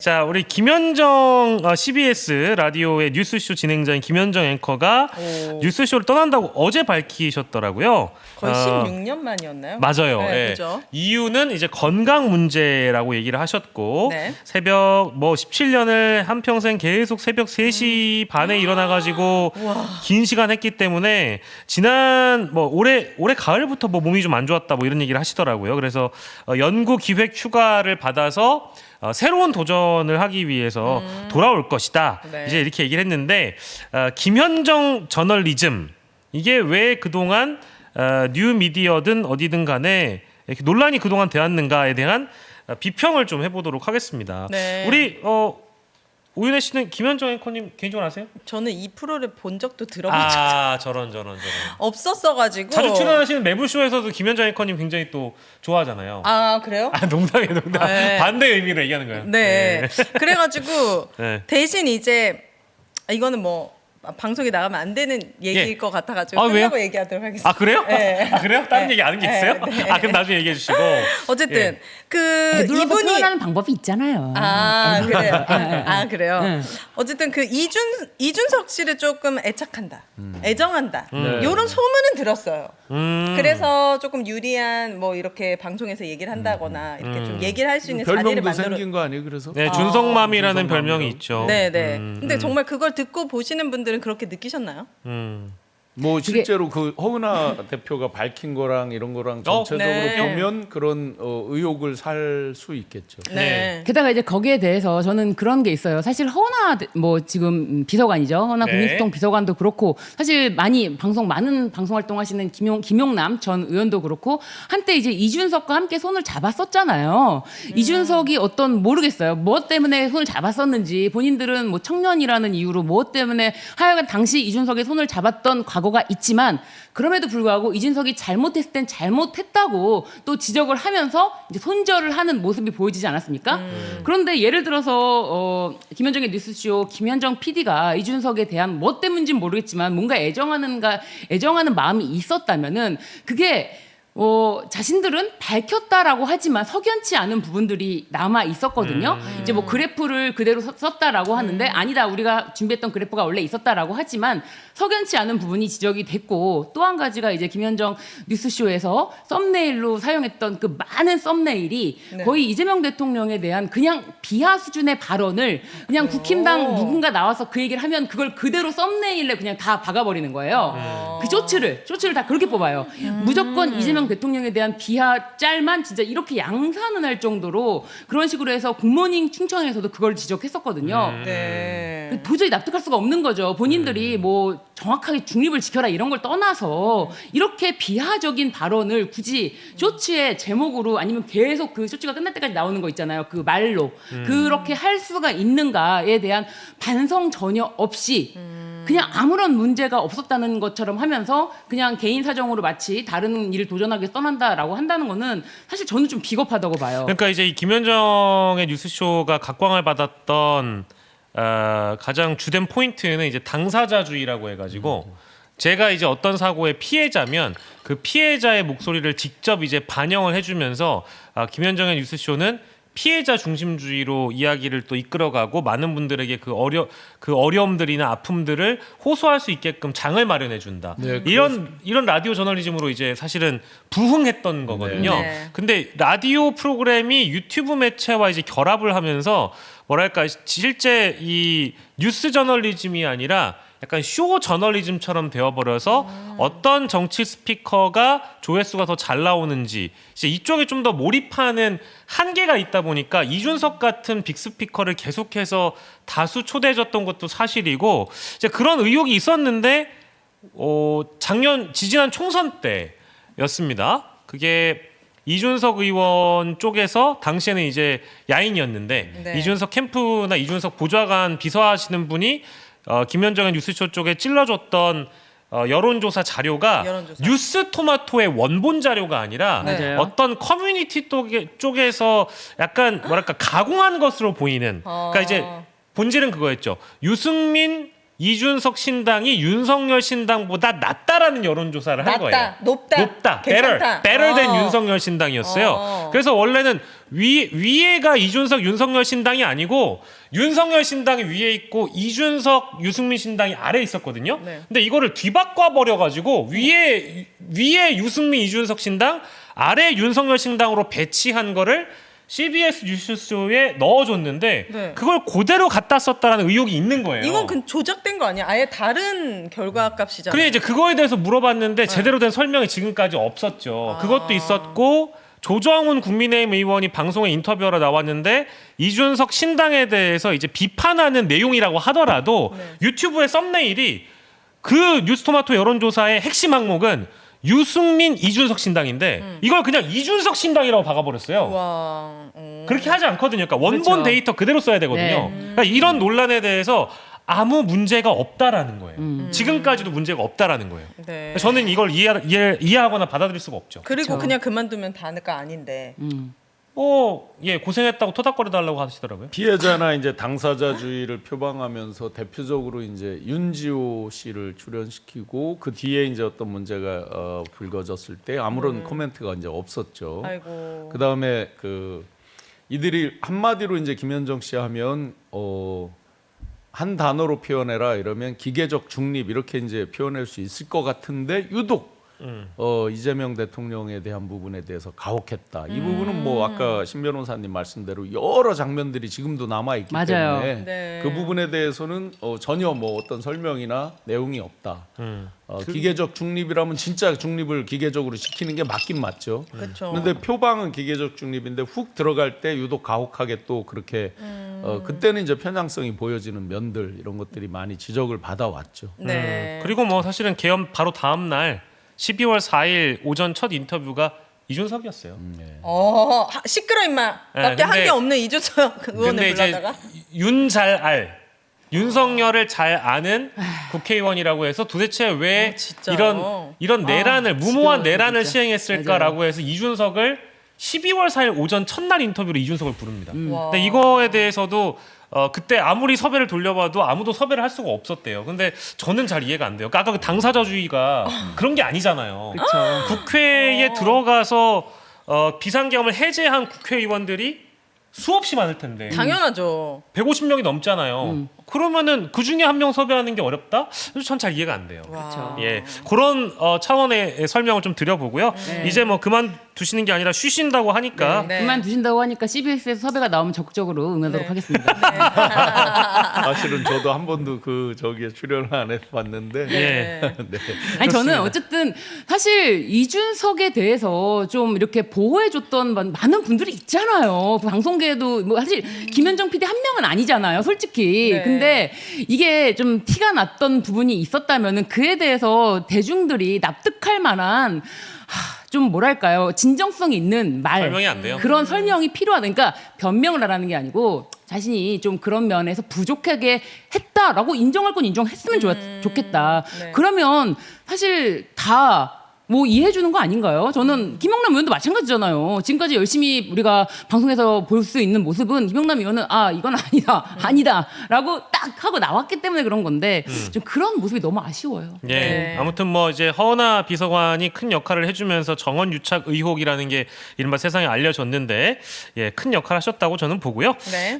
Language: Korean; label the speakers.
Speaker 1: 자, 우리 김현정 CBS 라디오의 뉴스쇼 진행자인 김현정 앵커가 뉴스쇼를 떠난다고 어제 밝히셨더라고요.
Speaker 2: 거의 16년 만이었나요?
Speaker 1: 맞아요.
Speaker 2: 네,
Speaker 1: 예.
Speaker 2: 그죠?
Speaker 1: 이유는 이제 건강 문제라고 얘기를 하셨고
Speaker 2: 네.
Speaker 1: 새벽 17년을 한평생 계속 새벽 3시 반에 일어나가지고 긴 시간 했기 때문에 지난 올해 가을부터 몸이 좀 안 좋았다 이런 얘기를 하시더라고요. 그래서 연구 기획 휴가를 받아서 새로운 도전을 하기 위해서 돌아올 것이다.
Speaker 2: 네.
Speaker 1: 이제 이렇게 얘기를 했는데 김현정 저널리즘 이게 왜 그동안 뉴미디어든 어디든 간에 이렇게 논란이 그동안 되었는가에 대한 비평을 좀 해보도록 하겠습니다.
Speaker 2: 네.
Speaker 1: 우리 오윤혜 씨는 김현정 앵커님 개인적으로 아세요?
Speaker 2: 저는 이 프로를 본 적도 들어본 적도
Speaker 1: 저런.
Speaker 2: 없었어가지고.
Speaker 1: 자주 출연하시는 매부쇼에서도 김현정 앵커님 굉장히 또 좋아하잖아요.
Speaker 2: 아, 그래요?
Speaker 1: 농담.
Speaker 2: 네.
Speaker 1: 반대 의미로 얘기하는 거예요.
Speaker 2: 네. 그래가지고
Speaker 1: 네.
Speaker 2: 대신 이제 이거는 방송에 나가면 안 되는 얘기일
Speaker 1: 예.
Speaker 2: 것 같아가지고
Speaker 1: 왜요?
Speaker 2: 끝나고 얘기하도록 하겠습니다.
Speaker 1: 그래요?
Speaker 2: 네.
Speaker 1: 그래요? 다른
Speaker 2: 네.
Speaker 1: 얘기 아는 게 있어요?
Speaker 2: 네.
Speaker 1: 그럼 나중에 얘기해 주시고.
Speaker 2: 어쨌든
Speaker 1: 예.
Speaker 3: 되돌려서
Speaker 2: 이분이
Speaker 3: 표현하는 방법이 있잖아요.
Speaker 2: 그래요. 그래요.
Speaker 3: 네.
Speaker 2: 어쨌든 이준석 씨를 조금 애착한다, 애정한다.
Speaker 1: 네.
Speaker 2: 이런 소문은 들었어요.
Speaker 1: 음.
Speaker 2: 그래서 조금 유리한 이렇게 방송에서 얘기를 한다거나 이렇게 좀 얘기를 할 수 있는 자리를
Speaker 4: 별명도
Speaker 2: 만들어.
Speaker 4: 생긴 거 아니에요? 그래서
Speaker 1: 네, 준성맘이라는
Speaker 4: 준성맘이라고.
Speaker 1: 별명이 있죠.
Speaker 2: 네네. 근데 정말 그걸 듣고 보시는 분들은 그렇게 느끼셨나요?
Speaker 4: 뭐 실제로 그 허은하 대표가 밝힌 거랑 이런 거랑 전체적으로
Speaker 2: 네.
Speaker 4: 보면 그런 의혹을 살 수 있겠죠.
Speaker 2: 네.
Speaker 3: 게다가 이제 거기에 대해서 저는 그런 게 있어요. 사실 허은하 지금 비서관이죠. 허은하
Speaker 1: 네.
Speaker 3: 국민소통 비서관도 그렇고 사실 많은 방송 활동하시는 김용남 전 의원도 그렇고 한때 이제 이준석과 함께 손을 잡았었잖아요. 이준석이 모르겠어요. 뭐 때문에 손을 잡았었는지 본인들은 뭐 청년이라는 이유로 뭐 때문에 하여간 당시 이준석의 손을 잡았던 과거가 있지만 그럼에도 불구하고 이준석이 잘못했을 땐 잘못했다고 또 지적을 하면서 이제 손절을 하는 모습이 보여지지 않았습니까? 그런데 예를 들어서 김현정의 뉴스쇼 김현정 PD가 이준석에 대한 뭐 때문인지는 모르겠지만 뭔가 애정하는 마음이 있었다면은 그게 자신들은 밝혔다라고 하지만 석연치 않은 부분들이 남아 있었거든요. 이제 뭐 그래프를 그대로 썼다라고 하는데 아니다. 우리가 준비했던 그래프가 원래 있었다라고 하지만 석연치 않은 부분이 지적이 됐고 또 한 가지가 이제 김현정 뉴스쇼에서 썸네일로 사용했던 그 많은 썸네일이 거의 이재명 대통령에 대한 그냥 비하 수준의 발언을 그냥 국힘당 누군가 나와서 그 얘기를 하면 그걸 그대로 썸네일에 그냥 다 박아버리는 거예요. 그 쇼츠를 다 그렇게 뽑아요. 무조건 이재명 대통령에 대한 비하 짤만 진짜 이렇게 양산을 할 정도로 그런 식으로 해서 굿모닝 충청에서도 그걸 지적했었거든요.
Speaker 2: 네.
Speaker 3: 도저히 납득할 수가 없는 거죠. 본인들이 뭐 정확하게 중립을 지켜라 이런 걸 떠나서 이렇게 비하적인 발언을 굳이 쇼츠의 제목으로 아니면 계속 그 쇼츠가 끝날 때까지 나오는 거 있잖아요. 그 말로 그렇게 할 수가 있는가에 대한 반성 전혀 없이 그냥 아무런 문제가 없었다는 것처럼 하면서 그냥 개인 사정으로 마치 다른 일을 도전하기 위해서 떠난다라고 한다는 거는 사실 저는 좀 비겁하다고 봐요.
Speaker 1: 그러니까 이제 이 김현정의 뉴스쇼가 각광을 받았던 가장 주된 포인트는 이제 당사자주의라고 해가지고 제가 이제 어떤 사고의 피해자면 그 피해자의 목소리를 직접 이제 반영을 해주면서 김현정의 뉴스쇼는 피해자 중심주의로 이야기를 또 이끌어가고 많은 분들에게 그 어려움들이나 아픔들을 호소할 수 있게끔 장을 마련해 준다.
Speaker 4: 네,
Speaker 1: 이런 라디오 저널리즘으로 이제 사실은 부흥했던 거거든요.
Speaker 2: 네.
Speaker 1: 근데 라디오 프로그램이 유튜브 매체와 이제 결합을 하면서 뭐랄까 실제 이 뉴스 저널리즘이 아니라 약간 쇼 저널리즘처럼 되어버려서 어떤 정치 스피커가 조회수가 더 잘 나오는지 이제 이쪽에 좀 더 몰입하는 한계가 있다 보니까 이준석 같은 빅스피커를 계속해서 다수 초대해줬던 것도 사실이고 이제 그런 의혹이 있었는데 지지난 총선 때였습니다. 그게 이준석 의원 쪽에서 당시에는 이제 야인이었는데
Speaker 2: 네.
Speaker 1: 이준석 캠프나 이준석 보좌관 비서하시는 분이 김현정의 뉴스쇼 쪽에 찔러줬던 여론조사 자료가
Speaker 2: 여론조사.
Speaker 1: 뉴스 토마토의 원본 자료가 아니라
Speaker 2: 네.
Speaker 1: 어떤 커뮤니티 쪽에서 약간 뭐랄까 가공한 것으로 보이는 그러니까 이제 본질은 그거였죠. 유승민 이준석 신당이 윤석열 신당보다 낫다라는 여론조사를 한 거예요.
Speaker 2: 높다, 괜찮다.
Speaker 1: better than 윤석열 신당이었어요. 그래서 원래는 위에가 이준석 윤석열 신당이 아니고 윤석열 신당이 위에 있고 이준석 유승민 신당이 아래에 있었거든요.
Speaker 2: 네.
Speaker 1: 근데 이거를 뒤바꿔 버려 가지고 위에 유승민 이준석 신당, 아래 윤석열 신당으로 배치한 거를 CBS 뉴스쇼에 넣어줬는데
Speaker 2: 네.
Speaker 1: 그걸 그대로 갖다 썼다라는 의혹이 있는 거예요.
Speaker 2: 이건 조작된 거 아니야? 아예 다른 결과값이잖아요.
Speaker 1: 그래 이제 그거에 대해서 물어봤는데 제대로 된 설명이 지금까지 없었죠. 그것도 있었고 조정훈 국민의힘 의원이 방송에 인터뷰하러 나왔는데 이준석 신당에 대해서 이제 비판하는 내용이라고 하더라도 유튜브의 썸네일이 그 뉴스토마토 여론조사의 핵심 항목은 유승민 이준석 신당인데 이걸 그냥 이준석 신당이라고 박아버렸어요.
Speaker 2: 와,
Speaker 1: 그렇게 하지 않거든요. 그러니까 원본
Speaker 3: 그렇죠.
Speaker 1: 데이터 그대로 써야 되거든요. 그러니까 이런 논란에 대해서 아무 문제가 없다라는 거예요. 지금까지도 문제가 없다라는 거예요.
Speaker 2: 네.
Speaker 1: 저는 이걸 이해하거나 받아들일 수가 없죠.
Speaker 2: 그리고
Speaker 3: 그쵸.
Speaker 2: 그냥 그만두면 다가 아닌데.
Speaker 1: 예, 고생했다고 토닥거려 달라고 하시더라고요.
Speaker 4: 피해자나 이제 당사자주의를 표방하면서 대표적으로 이제 윤지호 씨를 출연시키고 그 뒤에 이제 어떤 문제가 불거졌을 때 아무런 코멘트가 이제 없었죠.
Speaker 2: 아이고.
Speaker 4: 그 다음에 그 이들이 한마디로 이제 김현정 씨 하면 한 단어로 표현해라 이러면 기계적 중립 이렇게 이제 표현할 수 있을 것 같은데 유독 이재명 대통령에 대한 부분에 대해서 가혹했다. 이 부분은 뭐 아까 신 변호사님 말씀대로 여러 장면들이 지금도 남아 있기
Speaker 3: 맞아요.
Speaker 4: 때문에
Speaker 2: 네.
Speaker 4: 그 부분에 대해서는 전혀 뭐 어떤 설명이나 내용이 없다. 기계적 중립이라면 진짜 중립을 기계적으로 지키는 게 맞긴 맞죠.
Speaker 2: 그렇죠.
Speaker 4: 그런데 표방은 기계적 중립인데 훅 들어갈 때 유독 가혹하게 또 그렇게 그때는 이제 편향성이 보여지는 면들 이런 것들이 많이 지적을 받아왔죠.
Speaker 2: 네.
Speaker 1: 그리고 뭐 사실은 개헌 바로 다음 날 12월 4일 오전 첫 인터뷰가 이준석이었어요.
Speaker 2: 시끄러 임마.
Speaker 1: 네,
Speaker 2: 밖에 한
Speaker 1: 근데-
Speaker 2: 게 없는 이준석
Speaker 1: 근데
Speaker 2: 의원을
Speaker 1: 이제
Speaker 2: 불러다가.
Speaker 1: 윤석열을 잘 아는 국회의원이라고 해서 도대체 왜
Speaker 2: 진짜요?
Speaker 1: 이런 내란을 무모한
Speaker 3: 지겨워요,
Speaker 1: 내란을
Speaker 3: 진짜.
Speaker 1: 시행했을까라고 해서 이준석을 12월 4일 오전 첫날 인터뷰로 이준석을 부릅니다.
Speaker 2: 와.
Speaker 1: 근데 이거에 대해서도 그때 아무리 섭외를 돌려봐도 아무도 섭외를 할 수가 없었대요. 근데 저는 잘 이해가 안 돼요. 아까 그 당사자주의가 그런 게 아니잖아요.
Speaker 3: 그렇죠.
Speaker 1: 국회에 들어가서 비상경을 해제한 국회의원들이 수없이 많을 텐데
Speaker 2: 당연하죠.
Speaker 1: 150명이 넘잖아요. 그러면은 그 중에 한 명 섭외하는 게 어렵다? 그래서 전 잘 이해가 안 돼요.
Speaker 2: 와.
Speaker 1: 예, 그런 차원의 설명을 좀 드려보고요.
Speaker 3: 네.
Speaker 1: 이제 뭐 그만 두시는 게 아니라 쉬신다고 하니까
Speaker 2: 네.
Speaker 3: 그만두신다고 하니까 CBS에서 섭외가 나오면 적극적으로 응하도록
Speaker 2: 네.
Speaker 3: 하겠습니다.
Speaker 4: 사실은 저도 한 번도 그 저기에 출연을 안 해봤는데
Speaker 1: 예.
Speaker 4: 네.
Speaker 3: 아니 저는 어쨌든 사실 이준석에 대해서 좀 이렇게 보호해줬던 많은 분들이 있잖아요. 그 방송계에도 뭐 사실 김현정 PD 한 명은 아니잖아요, 솔직히.
Speaker 2: 네.
Speaker 3: 근데 이게 좀 티가 났던 부분이 있었다면은 그에 대해서 대중들이 납득할 만한 좀 뭐랄까요, 진정성 있는 말,
Speaker 1: 설명이 안 돼요.
Speaker 3: 그런 설명이 필요하다. 그러니까 변명을 하라는 게 아니고 자신이 좀 그런 면에서 부족하게 했다라고 인정할 건 인정했으면 좋겠다.
Speaker 2: 네.
Speaker 3: 그러면 사실 다 뭐 이해해 주는 거 아닌가요? 저는 김영남 의원도 마찬가지잖아요. 지금까지 열심히 우리가 방송에서 볼 수 있는 모습은 김영남 의원은 이건 아니다라고 딱 하고 나왔기 때문에 그런 건데 좀 그런 모습이 너무 아쉬워요.
Speaker 1: 예.
Speaker 2: 네.
Speaker 1: 아무튼 뭐 이제 허은하 비서관이 큰 역할을 해주면서 정원 유착 의혹이라는 게 이른바 세상에 알려졌는데 큰 역할 하셨다고 저는 보고요.
Speaker 2: 네.